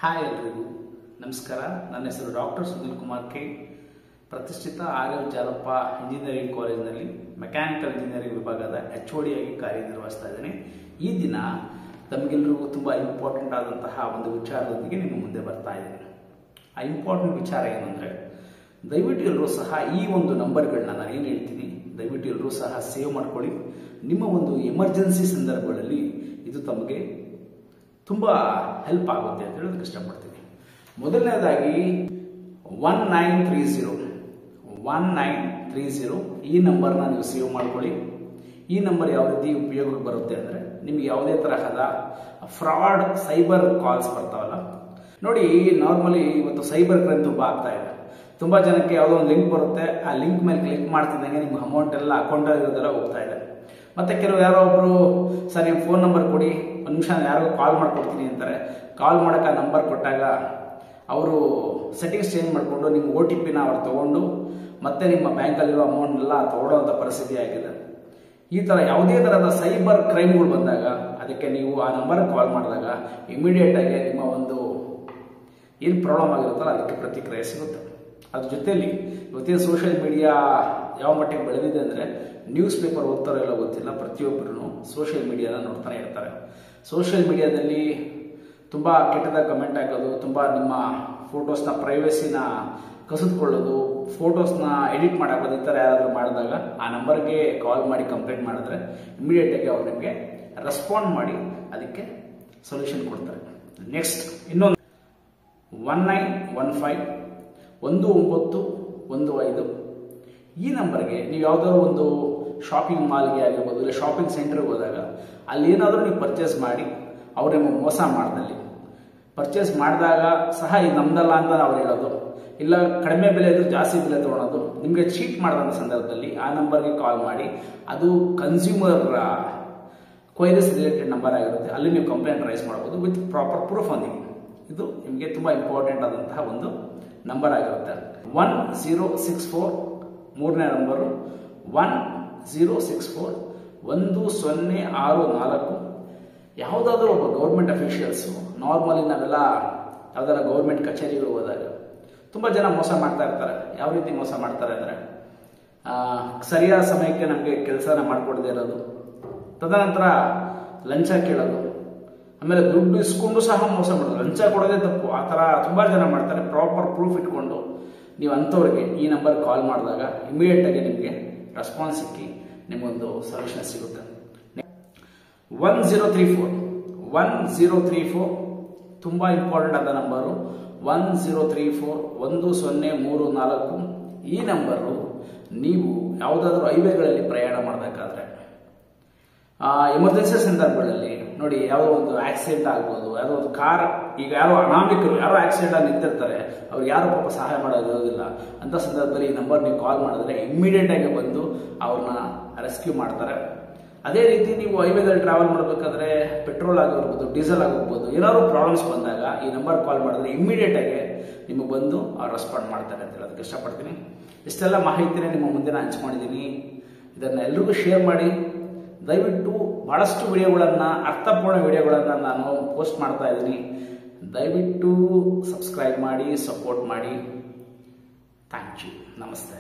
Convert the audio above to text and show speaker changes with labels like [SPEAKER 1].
[SPEAKER 1] Hi ಎಲ್ರಿಗೂ ನಮಸ್ಕಾರ. ನನ್ನ ಹೆಸರು ಡಾಕ್ಟರ್ ಸುನಿಲ್ ಕುಮಾರ್ ಕೆ. ಪ್ರತಿಷ್ಠಿತ ಆರ್.ಎಲ್. ಜಾಲಪ್ಪ ಇಂಜಿನಿಯರಿಂಗ್ ಕಾಲೇಜಿನಲ್ಲಿ ಮೆಕ್ಯಾನಿಕಲ್ ಇಂಜಿನಿಯರಿಂಗ್ ವಿಭಾಗದ HOD ಆಗಿ ಕಾರ್ಯನಿರ್ವಹಿಸ್ತಾ ಇದ್ದೇನೆ. ಈ ದಿನ ತಮಗೆಲ್ಲರಿಗೂ ತುಂಬ ಇಂಪಾರ್ಟೆಂಟ್ ಆದಂತಹ ಒಂದು ವಿಚಾರದೊಂದಿಗೆ ನಿಮ್ಮ ಮುಂದೆ ಬರ್ತಾ ಇದ್ದೇನೆ. ಆ ಇಂಪಾರ್ಟೆಂಟ್ ವಿಚಾರ ಏನಂದರೆ, ದಯವಿಟ್ಟು ಎಲ್ಲರೂ ಸಹ ಈ ಒಂದು ನಂಬರ್ಗಳನ್ನ ನಾನು ಏನು ಹೇಳ್ತೀನಿ ದಯವಿಟ್ಟು ಎಲ್ಲರೂ ಸಹ ಸೇವ್ ಮಾಡ್ಕೊಳ್ಳಿ. ನಿಮ್ಮ ಒಂದು ಎಮರ್ಜೆನ್ಸಿ ಸಂದರ್ಭಗಳಲ್ಲಿ ಇದು ತಮಗೆ ತುಂಬ ಹೆಲ್ಪ್ ಆಗುತ್ತೆ ಅಂತ ಹೇಳೋದಕ್ಕೆ ಇಷ್ಟಪಡ್ತೀನಿ. ಮೊದಲನೇದಾಗಿ 1930 ಈ ನಂಬರ್ನ ನೀವು ಸೇವ್ ಮಾಡ್ಕೊಳ್ಳಿ. ಈ ನಂಬರ್ ಯಾವ ರೀತಿ ಉಪಯೋಗಕ್ಕೆ ಬರುತ್ತೆ ಅಂದರೆ, ನಿಮ್ಗೆ ಯಾವುದೇ ತರಹದ ಫ್ರಾಡ್ ಸೈಬರ್ ಕಾಲ್ಸ್ ಬರ್ತಾವಲ್ಲ ನೋಡಿ. ನಾರ್ಮಲಿ ಇವತ್ತು ಸೈಬರ್ ಕ್ರೈಮ್ ತುಂಬ ಆಗ್ತಾ ಇದೆ. ತುಂಬ ಜನಕ್ಕೆ ಯಾವುದೋ ಒಂದು ಲಿಂಕ್ ಬರುತ್ತೆ, ಆ ಲಿಂಕ್ ಮೇಲೆ ಕ್ಲಿಕ್ ಮಾಡ್ತಿದ್ದಂಗೆ ನಿಮ್ಗೆ ಅಮೌಂಟ್ ಎಲ್ಲ ಅಕೌಂಟಲ್ಲಿ ಇರೋದೆಲ್ಲ ಹೋಗ್ತಾ ಇದೆ. ಮತ್ತೆ ಕೆಲವು ಯಾರೋ ಒಬ್ರು ಸರ್ ನಿಮ್ಮ ಫೋನ್ ನಂಬರ್ ಕೊಡಿ, ಒಂದು ನಿಮಿಷ ನಾನು ಯಾರಿಗೂ ಕಾಲ್ ಮಾಡ್ಕೊಡ್ತೀನಿ ಅಂತಾರೆ. ಕಾಲ್ ಮಾಡೋಕೆ ಆ ನಂಬರ್ ಕೊಟ್ಟಾಗ ಅವರು ಸೆಟ್ಟಿಂಗ್ಸ್ ಚೇಂಜ್ ಮಾಡಿಕೊಂಡು ನಿಮ್ಮ OTPನ ಅವ್ರು ತೊಗೊಂಡು ಮತ್ತೆ ನಿಮ್ಮ ಬ್ಯಾಂಕಲ್ಲಿರೋ ಅಮೌಂಟ್ನೆಲ್ಲ ತೊಗೊಳ್ಳೋವಂಥ ಪರಿಸ್ಥಿತಿ ಆಗಿದೆ. ಈ ಥರ ಯಾವುದೇ ಥರದ ಸೈಬರ್ ಕ್ರೈಮ್ಗಳು ಬಂದಾಗ ಅದಕ್ಕೆ ನೀವು ಆ ನಂಬರ್ಗೆ ಕಾಲ್ ಮಾಡಿದಾಗ ಇಮಿಡಿಯೇಟಾಗಿ ನಿಮ್ಮ ಒಂದು ಏನು ಪ್ರಾಬ್ಲಮ್ ಆಗಿರುತ್ತಲ್ಲ ಅದಕ್ಕೆ ಪ್ರತಿಕ್ರಿಯೆ ಸಿಗುತ್ತೆ. ಅದ್ರ ಜೊತೆಯಲ್ಲಿ ಇವತ್ತಿನ ಸೋಷಿಯಲ್ ಮೀಡಿಯಾ ಯಾವ ಮಟ್ಟಿಗೆ ಬೆಳೆದಿದೆ ಅಂದರೆ, ನ್ಯೂಸ್ ಪೇಪರ್ ಓದ್ತಾರೋ ಎಲ್ಲ ಗೊತ್ತಿಲ್ಲ, ಪ್ರತಿಯೊಬ್ಬರೂ ಸೋಷಿಯಲ್ ಮೀಡಿಯಾನ ನೋಡ್ತಾನೆ ಇರ್ತಾರೆ. ಸೋಷಿಯಲ್ ಮೀಡಿಯಾದಲ್ಲಿ ತುಂಬ ಕೆಟ್ಟದಾಗ ಕಮೆಂಟ್ ಹಾಕೋದು, ತುಂಬ ನಿಮ್ಮ ಫೋಟೋಸ್ನ ಪ್ರೈವಸಿನ ಕಸಿದುಕೊಳ್ಳೋದು, ಫೋಟೋಸ್ನ ಎಡಿಟ್ ಮಾಡಾಕೋದು, ಈ ಥರ ಯಾರಾದರೂ ಮಾಡಿದಾಗ ಆ ನಂಬರ್ಗೆ ಕಾಲ್ ಮಾಡಿ ಕಂಪ್ಲೇಂಟ್ ಮಾಡಿದ್ರೆ ಇಮಿಡಿಯೇಟಾಗಿ ಅವ್ರು ನಿಮಗೆ ರೆಸ್ಪಾಂಡ್ ಮಾಡಿ ಅದಕ್ಕೆ ಸೊಲ್ಯೂಷನ್ ಕೊಡ್ತಾರೆ. ನೆಕ್ಸ್ಟ್ ಇನ್ನೊಂದು 1915 ಈ ನಂಬರ್ಗೆ ನೀವು ಯಾವುದಾದ್ರು ಒಂದು ಶಾಪಿಂಗ್ ಮಾಲ್ಗೆ ಆಗಿರ್ಬೋದು, ಇಲ್ಲ ಶಾಪಿಂಗ್ ಸೆಂಟರ್ಗೆ ಹೋದಾಗ ಅಲ್ಲಿ ಏನಾದರೂ ನೀವು ಪರ್ಚೇಸ್ ಮಾಡಿ ಅವ್ರು ನಿಮಗೆ ಮೋಸ ಮಾಡ್ದಲ್ಲಿ, ಪರ್ಚೇಸ್ ಮಾಡಿದಾಗ ಸಹ ಇದು ನಮ್ದಲ್ಲ ಅಂತ ಅವ್ರು ಹೇಳೋದು, ಇಲ್ಲ ಕಡಿಮೆ ಬೆಲೆ ಇದ್ರೂ ಜಾಸ್ತಿ ಬೆಲೆ ತೊಗೊಳೋದು, ನಿಮಗೆ ಚೀಟ್ ಮಾಡಿದಂಥ ಸಂದರ್ಭದಲ್ಲಿ ಆ ನಂಬರ್ಗೆ ಕಾಲ್ ಮಾಡಿ, ಅದು ಕನ್ಸ್ಯೂಮರ್ ಕ್ವೈರೀಸ್ ರಿಲೇಟೆಡ್ ನಂಬರ್ ಆಗಿರುತ್ತೆ, ಅಲ್ಲಿ ನೀವು ಕಂಪ್ಲೇಂಟ್ ರೈಸ್ ಮಾಡ್ಬೋದು ವಿತ್ ಪ್ರಾಪರ್ ಪ್ರೂಫ್ ಒಂದಿಗೆ. ಇದು ನಿಮಗೆ ತುಂಬ ಇಂಪಾರ್ಟೆಂಟ್ ಆದಂತಹ ಒಂದು ನಂಬರ್ ಆಗಿರುತ್ತೆ. 1064 ಮೂರನೇ ನಂಬರು 1064 1064. ಯಾವುದಾದ್ರೂ ಒಬ್ಬ ಗೌರ್ಮೆಂಟ್ ಅಫಿಷಿಯಲ್ಸು, ನಾರ್ಮಲಿ ನಾವೆಲ್ಲ ಯಾವ್ದಾರ ಗೌರ್ಮೆಂಟ್ ಕಚೇರಿಗಳು ಹೋದಾಗ ತುಂಬ ಜನ ಮೋಸ ಮಾಡ್ತಾ ಇರ್ತಾರೆ. ಯಾವ ರೀತಿ ಮೋಸ ಮಾಡ್ತಾರೆ ಅಂದರೆ, ಸರಿಯಾದ ಸಮಯಕ್ಕೆ ನಮಗೆ ಕೆಲಸನ ಮಾಡಿಕೊಡದೇ ಇರೋದು, ತದನಂತರ ಲಂಚ ಕೇಳೋದು, ಆಮೇಲೆ ದುಡ್ಡು ಇಸ್ಕೊಂಡು ಸಹ ಮೋಸ ಮಾಡೋದು, ಲಂಚ ಕೊಡೋದೇ ತಪ್ಪು. ಆ ಥರ ತುಂಬ ಜನ ಮಾಡ್ತಾರೆ. ಪ್ರಾಪರ್ ಪ್ರೂಫ್ ಇಟ್ಕೊಂಡು ನೀವು ಅಂಥವ್ರಿಗೆ ಈ ನಂಬರ್ ಕಾಲ್ ಮಾಡಿದಾಗ ಇಮಿಡಿಯೇಟಾಗಿ ನಿಮಗೆ ರೆಸ್ಪಾನ್ಸ್ ಸಿಕ್ಕಿ ನಿಮಗೊಂದು ಸೊಲ್ಯೂಷನ್ ಸಿಗುತ್ತೆ. 1034 ತುಂಬ ಇಂಪಾರ್ಟೆಂಟ್ ಆದ ನಂಬರು. 1034 1034 ಈ ನಂಬರು ನೀವು ಯಾವುದಾದ್ರೂ ಹೈವೇಗಳಲ್ಲಿ ಪ್ರಯಾಣ ಮಾಡಬೇಕಾದ್ರೆ, ಎಮರ್ಜೆನ್ಸಿ ಸಂದರ್ಭಗಳಲ್ಲಿ ನೋಡಿ, ಯಾವುದೋ ಒಂದು ಆಕ್ಸಿಡೆಂಟ್ ಆಗ್ಬೋದು, ಯಾವುದೋ ಒಂದು ಕಾರ್, ಈಗ ಯಾರೋ ಅನಾಮಿಕರು ಯಾರೋ ಆಕ್ಸಿಡೆಂಟ್ ಆಗಿ ನಿಂತಿರ್ತಾರೆ, ಅವ್ರು ಯಾರು ಪಾಪ ಸಹಾಯ ಮಾಡೋದಿರೋದಿಲ್ಲ. ಅಂಥ ಸಂದರ್ಭದಲ್ಲಿ ಈ ನಂಬರ್ ನೀವು ಕಾಲ್ ಮಾಡಿದ್ರೆ ಇಮ್ಮಿಡಿಯೇಟಾಗಿ ಬಂದು ಅವ್ರನ್ನ ರೆಸ್ಕ್ಯೂ ಮಾಡ್ತಾರೆ. ಅದೇ ರೀತಿ ನೀವು ಹೈವೇದಲ್ಲಿ ಟ್ರಾವೆಲ್ ಮಾಡಬೇಕಾದ್ರೆ ಪೆಟ್ರೋಲ್ ಆಗಿರ್ಬೋದು, ಡೀಸೆಲ್ ಆಗಿರ್ಬೋದು, ಏನಾದ್ರು ಪ್ರಾಬ್ಲಮ್ಸ್ ಬಂದಾಗ ಈ ನಂಬರ್ ಕಾಲ್ ಮಾಡಿದ್ರೆ ಇಮ್ಮಿಡಿಯೇಟಾಗಿ ನಿಮಗೆ ಬಂದು ಅವ್ರು ರೆಸ್ಪಾಂಡ್ ಮಾಡ್ತಾರೆ ಅಂತ ಹೇಳೋದಕ್ಕೆ ಇಷ್ಟಪಡ್ತೀನಿ. ಇಷ್ಟೆಲ್ಲ ಮಾಹಿತಿನೇ ನಿಮ್ಮ ಮುಂದೆ ನಾನು ಹಂಚ್ಕೊಂಡಿದ್ದೀನಿ. ಇದನ್ನು ಎಲ್ರಿಗೂ ಶೇರ್ ಮಾಡಿ. ದಯವಿಟ್ಟು ಬಹಳಷ್ಟು ವಿಡಿಯೋಗಳನ್ನು, ಅರ್ಥಪೂರ್ಣ ವಿಡಿಯೋಗಳನ್ನು ನಾನು ಪೋಸ್ಟ್ ಮಾಡ್ತಾ ಇದ್ದೀನಿ. ದಯವಿಟ್ಟು ಸಬ್ಸ್ಕ್ರೈಬ್ ಮಾಡಿ, ಸಪೋರ್ಟ್ ಮಾಡಿ. Thank you. ನಮಸ್ತೆ.